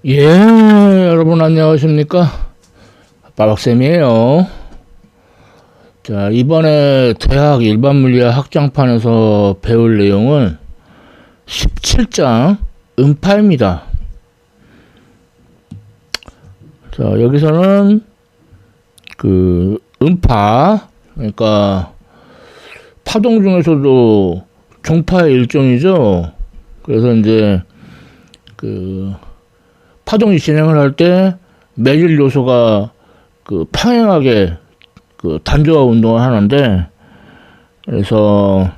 예, 여러분 안녕하십니까? 빠박쌤이에요. 자, 이번에 대학 일반물리학 학장판에서 배울 내용은 17장 음파입니다. 자, 여기서는 그 음파, 그러니까 파동 중에서도 종파의 일종이죠. 그래서 이제 그 파동이 진행을 할 때 매질 요소가 그 평행하게 그 단조화 운동을 하는데, 그래서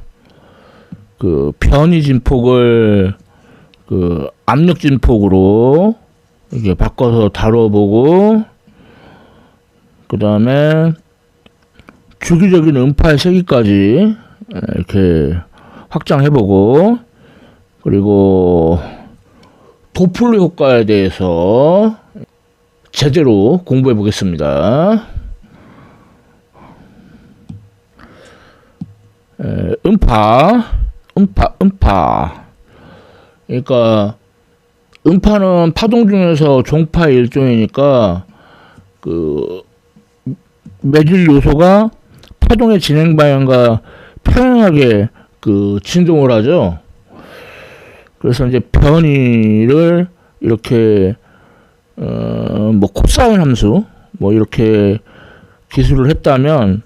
그 변이 진폭을 그 압력 진폭으로 이렇게 바꿔서 다뤄보고, 그 다음에 주기적인 음파의 세기까지 이렇게 확장해보고, 그리고 도플러 효과에 대해서 제대로 공부해 보겠습니다. 음파. 그러니까 음파는 파동 중에서 종파의 일종이니까 그 매질 요소가 파동의 진행 방향과 평행하게 그 진동을 하죠. 그래서 이제 변이를 이렇게 뭐 코사인 함수 뭐 이렇게 기술을 했다면,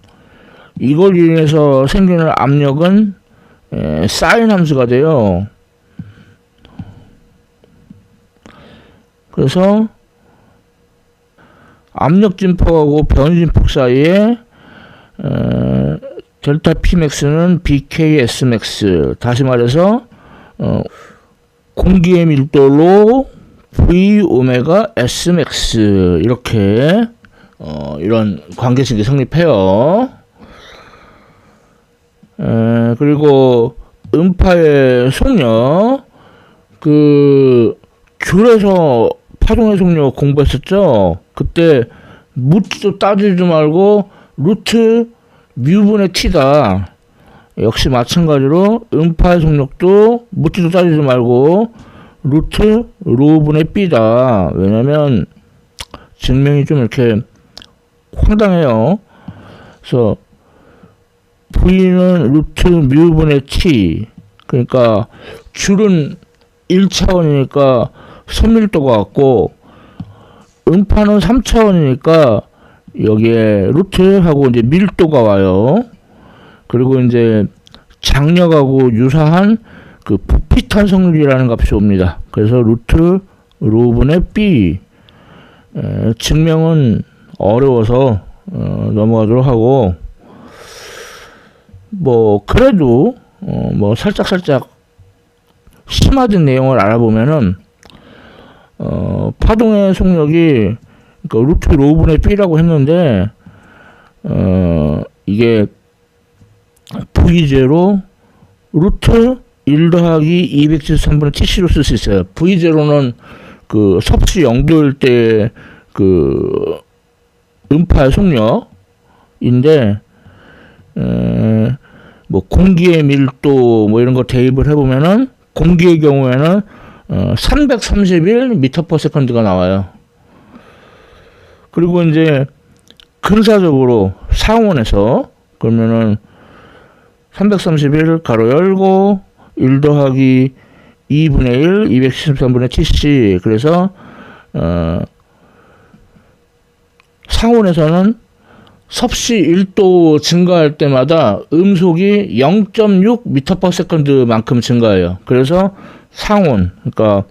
이걸 인해서 생기는 압력은 사인 함수가 돼요. 그래서 압력 진폭하고 변이 진폭 사이에 델타 Pmax는 BKSmax, 다시 말해서 공기의 밀도로 V 오메가 Smax, 이렇게 이런 관계식이 성립해요. 그리고 음파의 속력, 그 줄에서 파동의 속력 공부했었죠. 그때 묻지도 따지지 말고 루트 뮤분의 t다. 역시 마찬가지로 음파의 속력도 묻지도 따지지 말고 루트 로분의 b다. 왜냐면 증명이 좀 이렇게 황당해요. 그래서 V는 루트 뮤분의 t, 그러니까 줄은 1차원이니까 선밀도가 같고, 음파는 3차원이니까 여기에 루트하고 이제 밀도가 와요. 그리고 이제 장력하고 유사한 그 부피탄 성률이라는 값이 옵니다. 그래서 루트 로분의 b. 증명은 어려워서 넘어가도록 하고, 뭐 그래도 뭐 살짝 심화된 내용을 알아보면은 파동의 속력이 그러니까 루트 로분의 b라고 했는데, 이게 V0 루트 1 더하기 273분의 tc로 쓸 수 있어요. V0는 그 섭씨 0도일 때 그 음파의 속력인데, 뭐 공기의 밀도 뭐 이런 거 대입을 해보면은 공기의 경우에는 331m/s가 나와요. 그리고 이제 근사적으로 상온에서 그러면은 331 가로 열고 1 더하기 2분의 1 273분의 tc. 그래서 상온에서는 섭씨 1도 증가할 때마다 음속이 0.6m/s 만큼 증가해요. 그래서 상온, 그러니까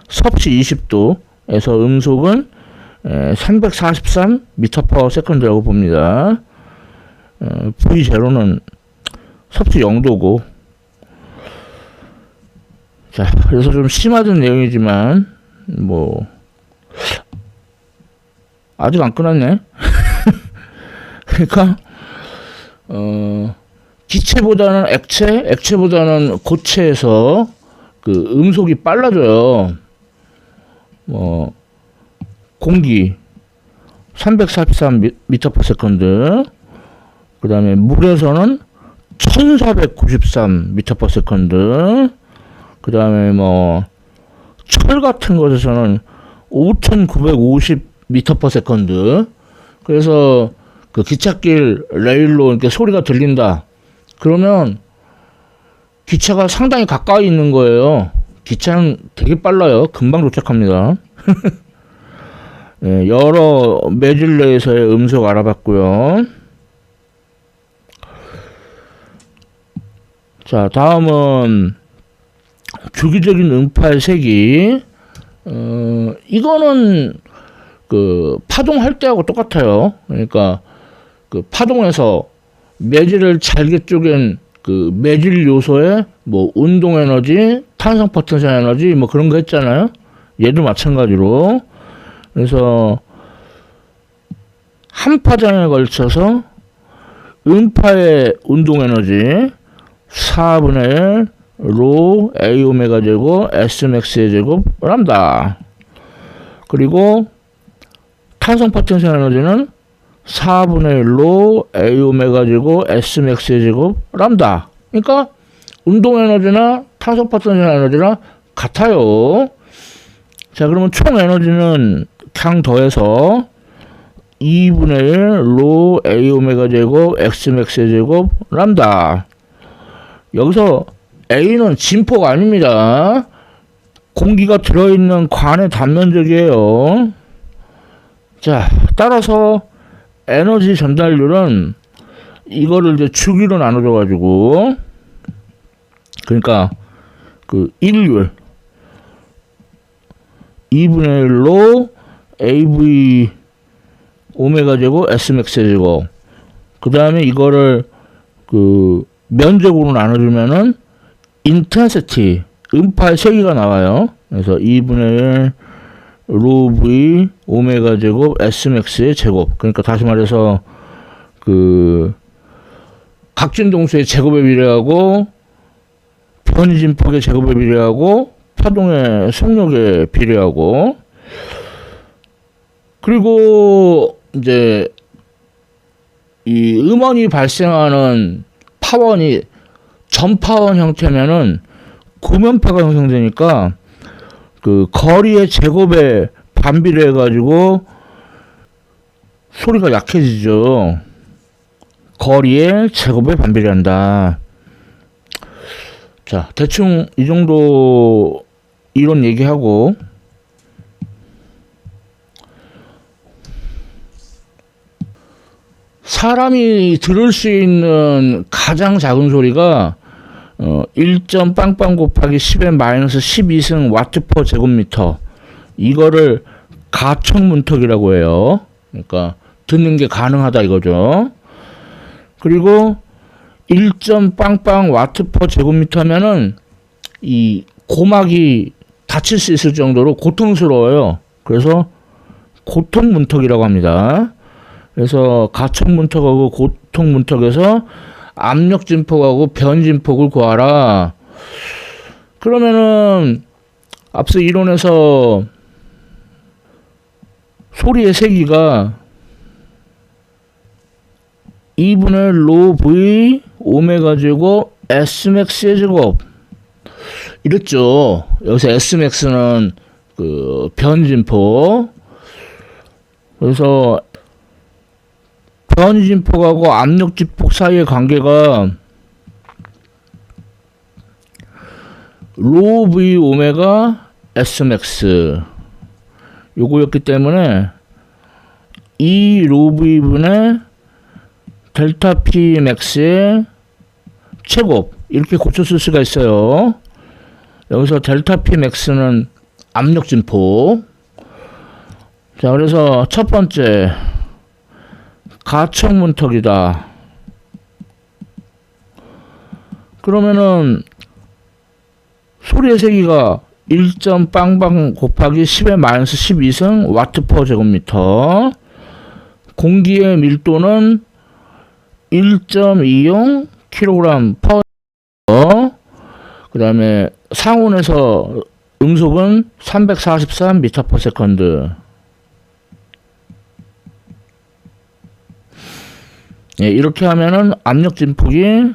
섭씨 20도에서 음속은 343m/s라고 봅니다. V0는 섭씨 0도고. 자, 그래서 좀 심화된 내용이지만 뭐 아직 안 끝났네. 그러니까 기체보다는 액체보다는 고체에서 그 음속이 빨라져요. 뭐 공기 343m/s, 그 다음에 물에서는 1493m/s, 그 다음에 뭐 철 같은 것에서는 5,950m/s. 그래서 그 기찻길 레일로 이렇게 소리가 들린다. 그러면 기차가 상당히 가까이 있는 거예요. 기차는 되게 빨라요. 금방 도착합니다. 네, 여러 매질 내에서의 음속 알아봤고요. 자, 다음은 주기적인 음파의 세기. 이거는 그 파동할 때하고 똑같아요. 그러니까 그 파동에서 매질을 잘게 쪼갠 그 매질 요소에 뭐 운동 에너지, 탄성 포텐셜 에너지 뭐 그런 거 했잖아요. 얘도 마찬가지로. 그래서 한 파장에 걸쳐서 음파의 운동 에너지 4분의 1 로 A 오메가 제곱 S 맥스의 제곱 람다. 그리고 탄성 포텐셜 에너지는 4분의 1로 A 오메가 제곱 S 맥스의 제곱 람다. 그러니까 운동 에너지나 탄성 포텐셜 에너지나 같아요. 자, 그러면 총 에너지는 그냥 더해서 2분의 1로 A 오메가 제곱 X 맥스의 제곱 람다. 여기서 A는 진포가 아닙니다. 공기가 들어있는 관의 단면적이에요. 자, 따라서 에너지 전달률은 이거를 이제 주기로 나눠줘가지고, 그러니까 그 1률 2분의 1로 AV 오메가 제곱 S 맥스 제곱, 그 다음에 이거를 그 면적으로 나눠주면은 인텐시티 음파의 세기가 나와요. 그래서 2분의 1 로 V 오메가 제곱 S 맥스의 제곱. 그러니까 다시 말해서 그 각진동수의 제곱에 비례하고 변이진폭의 제곱에 비례하고 파동의 속력에 비례하고, 그리고 이제 이 음원이 발생하는 파원이 전파원 형태면은 구면파가 형성되니까 그 거리의 제곱에 반비례해 가지고 소리가 약해지죠. 거리의 제곱에 반비례한다. 자, 대충 이 정도 이론 얘기하고, 사람이 들을 수 있는 가장 작은 소리가 1점 빵빵 곱하기 10의 마이너스 12승 와트 퍼 제곱미터, 이거를 가청문턱이라고 해요. 그러니까 듣는 게 가능하다 이거죠. 그리고 1점 빵빵 와트 퍼 제곱미터면은 이 고막이 다칠 수 있을 정도로 고통스러워요. 그래서 고통문턱이라고 합니다. 그래서 가청문턱하고 고통문턱에서 압력진폭하고 변진폭을 구하라. 그러면은 앞서 이론에서 소리의 세기가 2분의 로 V 오메가 제곱 S 맥스의 제곱 이랬죠. 여기서 S 맥스는 그 변진폭. 그래서 변진폭하고 압력진폭 사이의 관계가 로 V 오메가 S 맥스 요거였기 때문에 이 로 V 분의 델타 P 맥스의 제곱 이렇게 고쳤을 수가 있어요. 여기서 델타 P 맥스는 압력진폭. 자, 그래서 첫 번째 가청문턱이다. 그러면은 소리의 세기가 1점 빵빵 곱하기 10의 마이너스 12승 와트 퍼 제곱미터, 공기의 밀도는 1.20 kg 퍼, 그 다음에 상온에서 음속은 343 m/s. 예, 이렇게 하면은 압력 진폭이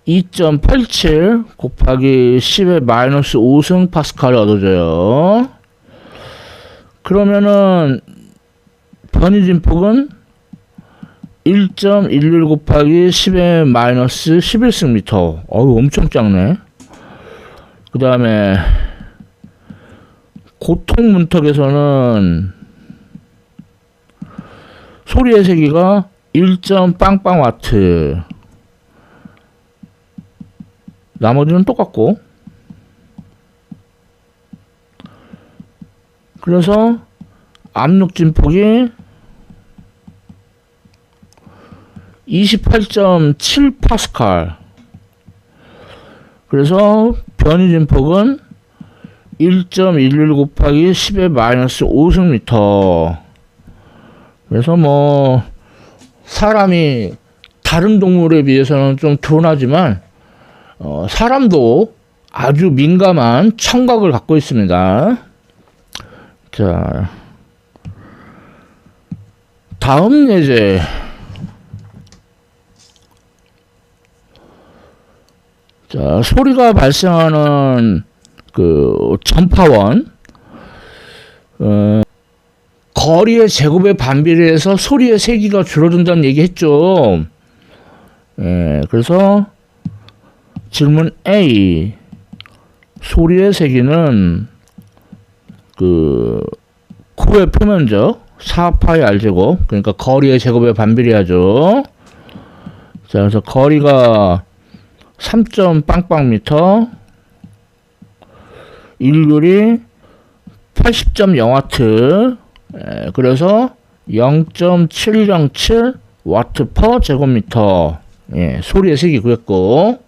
2.87 곱하기 10의 마이너스 5승 파스칼이 얻어져요. 그러면은 변이 진폭은 1.11 곱하기 10의 마이너스 11승 미터. 어우, 엄청 작네. 그 다음에 고통 문턱에서는 소리의 세기가 1.빵빵 와트. 나머지는 똑같고. 그래서 압력 진폭이 28.7 파스칼. 그래서 변이 진폭은 1.11 곱하기 10의 마이너스 5승 미터. 그래서 뭐 사람이 다른 동물에 비해서는 좀 둔하지만 사람도 아주 민감한 청각을 갖고 있습니다. 자, 다음 예제. 자, 소리가 발생하는 그 전파원, 거리의 제곱에 반비례해서 소리의 세기가 줄어든다는 얘기 했죠. 그래서 질문 A. 소리의 세기는 그 코의 표면적 4파이 R제곱, 그러니까 거리의 제곱에 반비례하죠. 자, 그래서 거리가 3.빵빵 미터, 일률이 80.0와트, 그래서 0.707 와트 퍼 제곱미터. 예, 소리의 세기 구했고.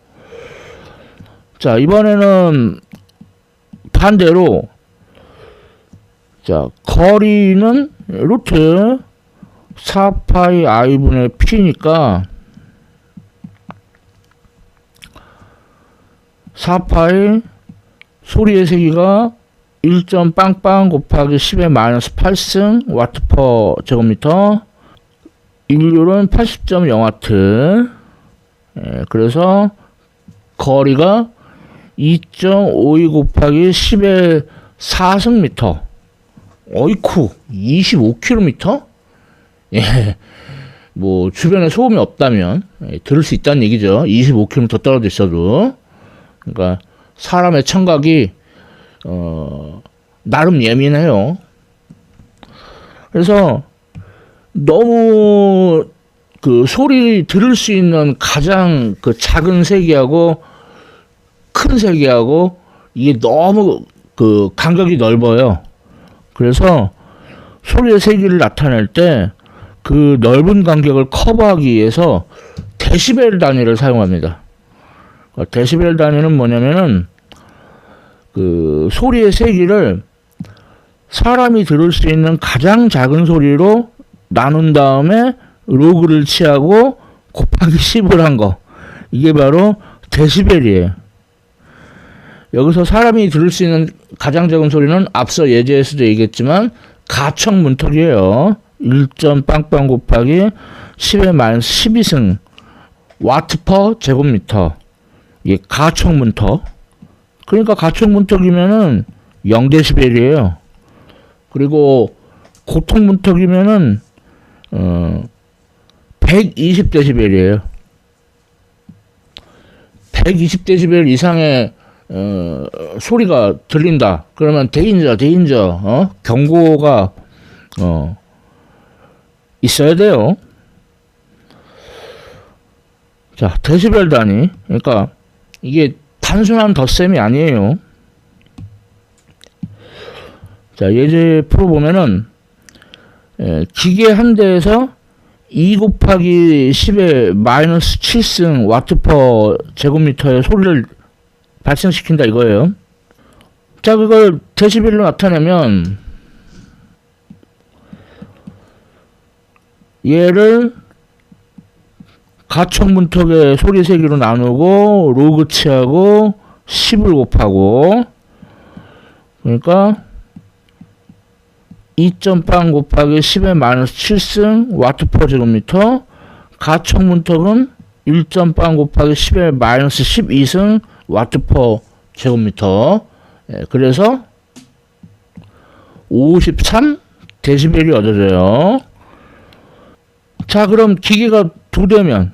자, 이번에는 반대로, 자, 거리는 루트 4파이 i분의 p니까 4파이 소리의 세기가 1.빵빵 곱하기 10의 마이너스 8승 와트 퍼 제곱미터, 일률은 80.0와트. 그래서 거리가 2.52 곱하기 10의 4승 미터. 어이쿠, 25km? 예, 뭐 주변에 소음이 없다면 들을 수 있다는 얘기죠. 25km 떨어져 있어도. 그러니까 사람의 청각이 나름 예민해요. 그래서 너무 그 소리 들을 수 있는 가장 그 작은 세기하고 큰 세기하고 이게 너무 그 간격이 넓어요. 그래서 소리의 세기를 나타낼 때 그 넓은 간격을 커버하기 위해서 데시벨 단위를 사용합니다. 데시벨 단위는 뭐냐면은 그 소리의 세기를 사람이 들을 수 있는 가장 작은 소리로 나눈 다음에 로그를 취하고 곱하기 10을 한 거. 이게 바로 데시벨이에요. 여기서 사람이 들을 수 있는 가장 작은 소리는 앞서 예제에서도 얘기했지만 가청 문턱이에요. 1.빵빵 곱하기 10의 마이너스 12승 와트 퍼 제곱미터. 이게 가청 문턱. 그러니까 가청 문턱이면은 0데시벨이에요. 그리고 고통 문턱이면은 120데시벨이에요. 120데시벨 이상의 소리가 들린다. 그러면 데인저 경고가 있어야 돼요. 자, 데시벨 단위. 그러니까 이게 단순한 덧셈이 아니에요. 자, 예제 풀어보면은 기계 한 대에서 2 곱하기 10의 마이너스 7승 와트 퍼 제곱미터의 소리를 발생시킨다 이거예요. 자, 그걸 데시벨로 나타내면 얘를 가청 문턱의 소리 세기로 나누고 로그 치하고 10을 곱하고, 그러니까 2.빵 곱하기 10의 마이너스 7승 와트 퍼 제곱미터. 가청 문턱은 1.8 곱하기 10의 마이너스 12승 와트 퍼 제곱미터. 그래서 53 데시벨이 얻어져요. 자, 그럼 기계가 2대면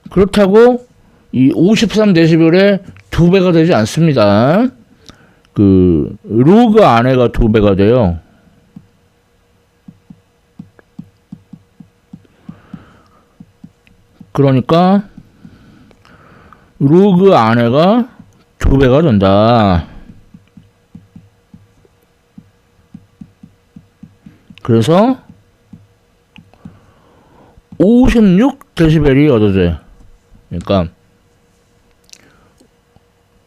그렇다고 이 53 데시벨의 2배가 되지 않습니다. 그 로그 안에가 2배가 돼요. 그러니까 로그 안에가 2배가 된다. 그래서 56 데시벨이 얻어져요. 그러니까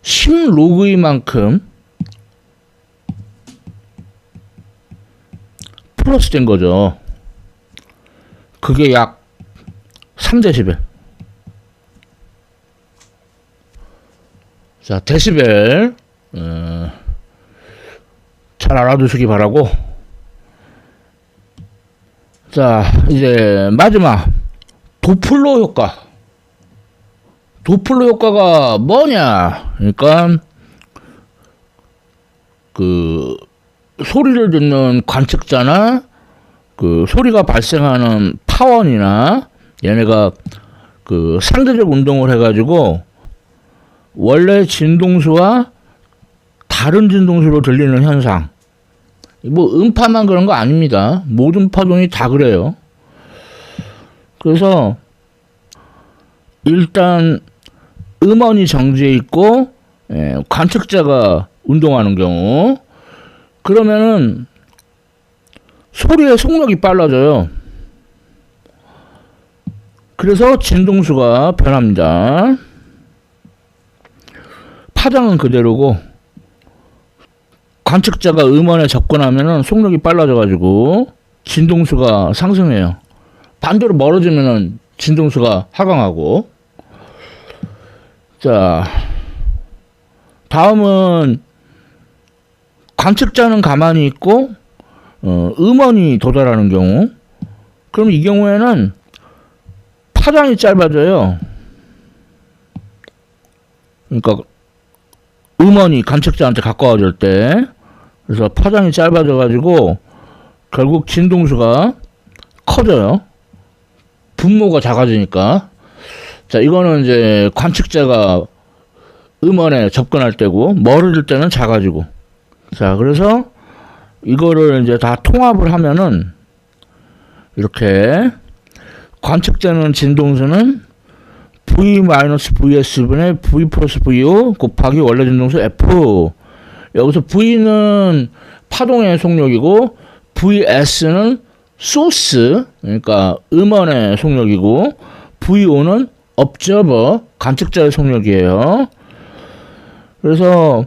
10 로그이만큼 플러스 된 거죠. 그게 약 3데시벨. 자, 데시벨 잘 알아두시기 바라고. 자, 이제 마지막 도플러 효과. 도플러 효과가 뭐냐? 그러니까 그 소리를 듣는 관측자나 그 소리가 발생하는 파원이나 얘네가 그 상대적 운동을 해가지고 원래 진동수와 다른 진동수로 들리는 현상. 뭐 음파만 그런 거 아닙니다. 모든 파동이 다 그래요. 그래서 일단 음원이 정지해 있고 관측자가 운동하는 경우, 그러면은 소리의 속력이 빨라져요. 그래서 진동수가 변합니다. 파장은 그대로고 관측자가 음원에 접근하면은 속력이 빨라져가지고 진동수가 상승해요. 반대로 멀어지면은 진동수가 하강하고. 자, 다음은 관측자는 가만히 있고 음원이 도달하는 경우. 그럼 이 경우에는 파장이 짧아져요. 그러니까 음원이 관측자한테 가까워질 때, 그래서 파장이 짧아져가지고 결국 진동수가 커져요. 분모가 작아지니까. 자, 이거는 이제 관측자가 음원에 접근할 때고, 멀어질 때는 작아지고. 자, 그래서 이거를 이제 다 통합을 하면은 이렇게 관측되는 진동수는 V-VS분의 V 플러스 VO 곱하기 원래 진동수 F. 여기서 V는 파동의 속력이고 VS는 소스, 그러니까 음원의 속력이고, VO는 observer, 관측자의 속력이에요. 그래서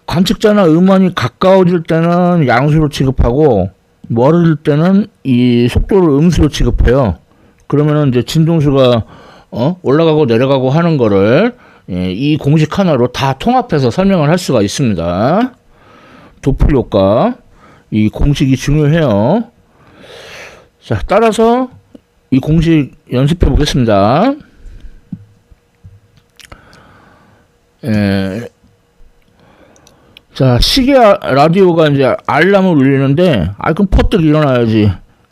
관측자나 음원이 가까워질 때는 양수로 취급하고 멀어질 때는 이 속도를 음수로 취급해요. 그러면은 이제 진동수가 올라가고 내려가고 하는 거를 이 공식 하나로 다 통합해서 설명을 할 수가 있습니다. 도플 효과. 이 공식이 중요해요. 자, 따라서 이 공식 연습해 보겠습니다. 자, 시계 라디오가 이제 알람을 울리는데, 그럼 퍼뜩 일어나야지.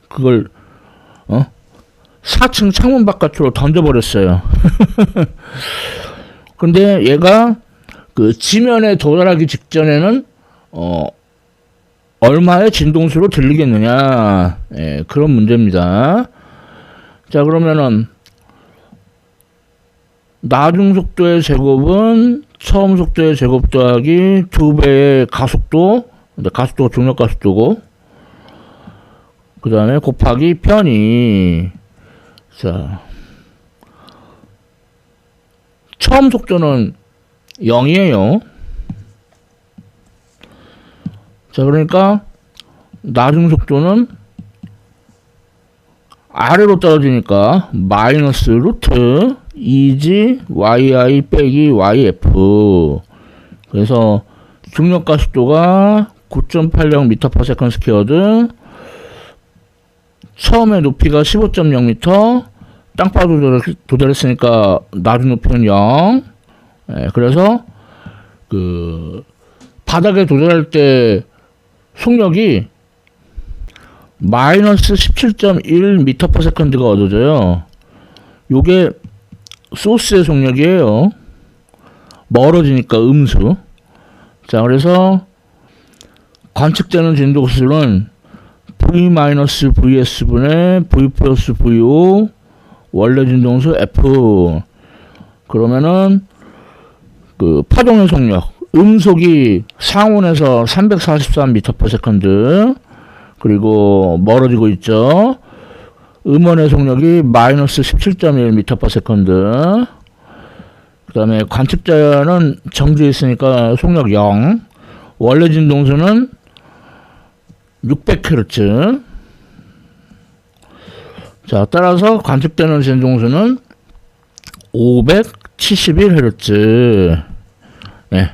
그걸 4층 창문 바깥으로 던져버렸어요. 근데 얘가 그 지면에 도달하기 직전에는 얼마의 진동수로 들리겠느냐, 그런 문제입니다. 자, 그러면은 나중 속도의 제곱은 처음 속도의 제곱 더하기 2배의 가속도, 가속도가 중력 가속도고, 그 다음에 곱하기 편의. 자, 처음 속도는 0이에요. 자, 그러니까 나중 속도는 아래로 떨어지니까 마이너스 루트 2g yi 빼기 yf. 그래서 중력 가속도가 9.80 m/s 스퀘어드, 처음에 높이가 15.0m, 땅바 도달했으니까 낮은 높이는 0. 그래서 그 바닥에 도달할 때 속력이 마이너스 17.1m/s가 얻어져요. 요게 소스의 속력이에요. 멀어지니까 음수. 자, 그래서 관측되는 진동수는 V-VS분의 V+VO 원래 진동수 F. 그러면은 그 파동의 속력, 음속이 상온에서 343m/s, 그리고 멀어지고 있죠. 음원의 속력이 마이너스 17.1m/s. 그 다음에 관측자는 정지해 있으니까 속력 0. 원래 진동수는 600Hz. 자, 따라서 관측되는 진동수는 571Hz. 네.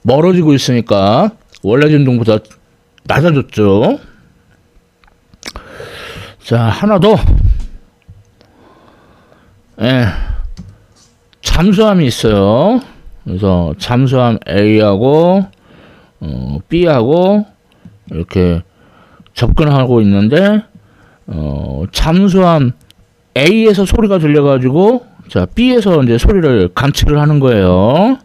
멀어지고 있으니까 원래 진동보다 낮아졌죠. 자, 하나 더. 예. 잠수함이 있어요. 그래서 잠수함 A하고 B하고 이렇게 접근하고 있는데 잠수함 A에서 소리가 들려가지고 자, B에서 이제 소리를 감지를 하는 거예요.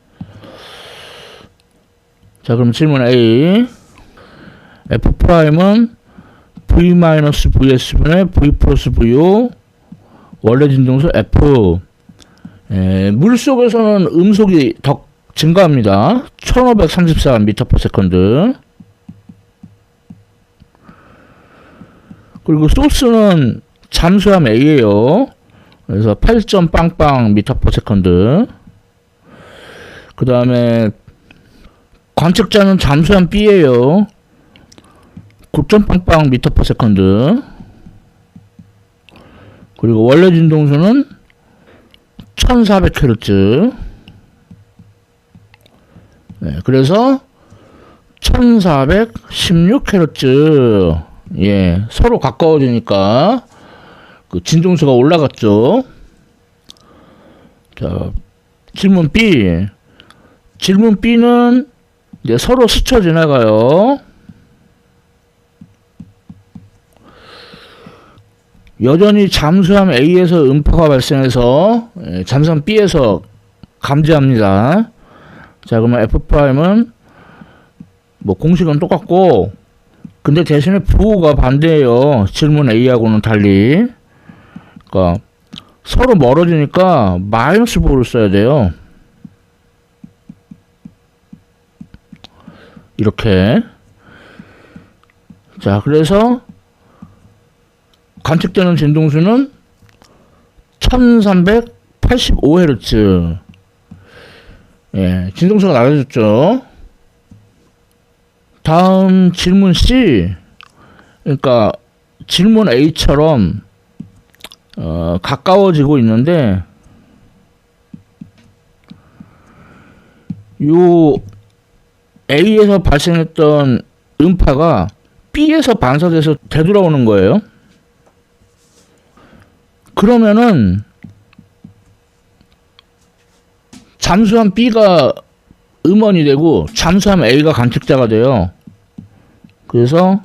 자, 그럼 질문 A. F'은 V-VS분의 V+VO 원래 진동수 F. 물 속에서는 음속이 더 증가합니다. 1534m/s. 그리고 소스는 잠수함 A예요. 그래서 8.빵빵 m/s. 그 다음에 관측자는 잠수함 B예요. 9.빵빵 m/s. 그리고 원래 진동수는 1400Hz. 네, 그래서 1416Hz. 예, 서로 가까워지니까 그 진동수가 올라갔죠. 자, 질문 B. 질문 B는 이제 서로 스쳐 지나가요. 여전히 잠수함 A에서 음파가 발생해서 잠수함 B에서 감지합니다. 자, 그러면 F'은 뭐 공식은 똑같고 근데 대신에 부호가 반대예요. 질문 A하고는 달리. 그러니까 서로 멀어지니까 마이너스 부호를 써야 돼요. 이렇게. 자, 그래서 관측되는 진동수는 1385Hz. 예, 진동수가 낮아졌죠. 다음 질문 C. 그러니까 질문 A처럼 가까워지고 있는데 요 A에서 발생했던 음파가 B에서 반사돼서 되돌아오는 거예요. 그러면은 잠수함 B가 음원이 되고 잠수함 A가 관측자가 돼요. 그래서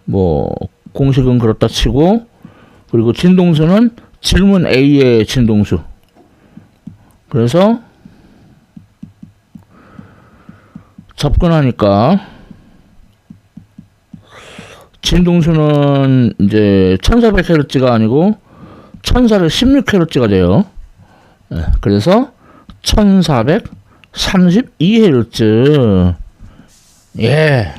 뭐 공식은 그렇다 치고 그리고 진동수는 질문 A의 진동수. 그래서 접근하니까 진동수는 이제 1400Hz가 아니고 1416Hz가 돼요. 네, 그래서 1432Hz. 예.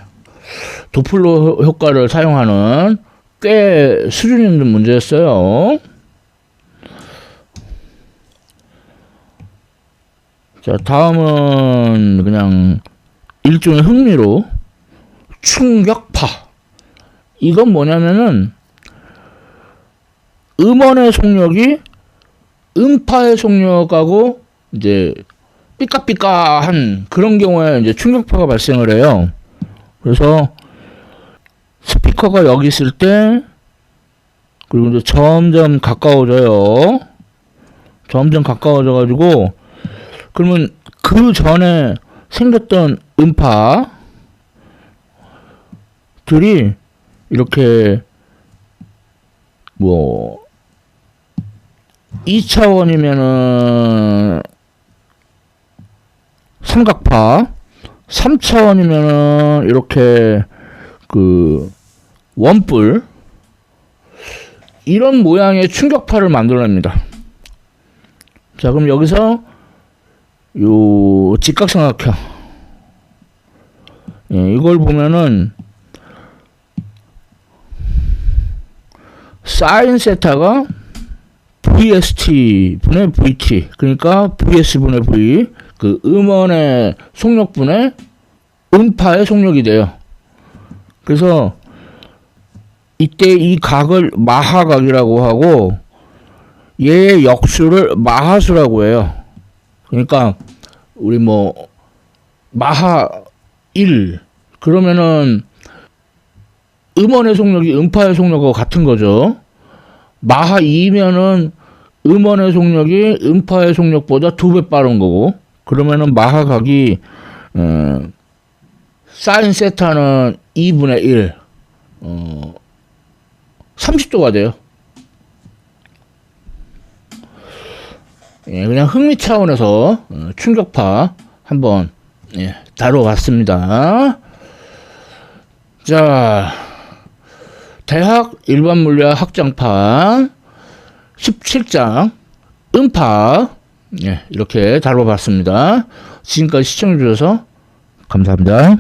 도플러 효과를 사용하는 꽤 수준 있는 문제였어요. 자, 다음은 그냥 일종의 흥미로 충격파. 이건 뭐냐면은 음원의 속력이 음파의 속력하고 이제 삐까삐까한 그런 경우에 이제 충격파가 발생을 해요. 그래서 스피커가 여기 있을 때 그리고 이제 점점 가까워져요. 점점 가까워져가지고, 그러면 그 전에 생겼던 음파들이 이렇게 뭐 2차원이면은 삼각파, 3차원이면은 이렇게 그 원뿔, 이런 모양의 충격파를 만들어냅니다. 자, 그럼 여기서 요 직각삼각형, 예, 이걸 보면은 사인 세타가 VST 분의 VT, 그러니까 VS 분의 V, 그 음원의 속력분의 음파의 속력이 돼요. 그래서 이때 이 각을 마하각이라고 하고 얘의 역수를 마하수라고 해요. 그러니까 우리 뭐 마하 1 그러면은 음원의 속력이 음파의 속력하고 같은 거죠. 마하 2면은 음원의 속력이 음파의 속력보다 2배 빠른 거고, 그러면은 마하각이 사인 세타는 2분의 1 30도가 돼요. 예, 그냥 흥미 차원에서 충격파 한번 다뤄봤습니다. 자, 대학 일반 물리학 학장판 17장 음파, 이렇게 다뤄봤습니다. 지금까지 시청해주셔서 감사합니다.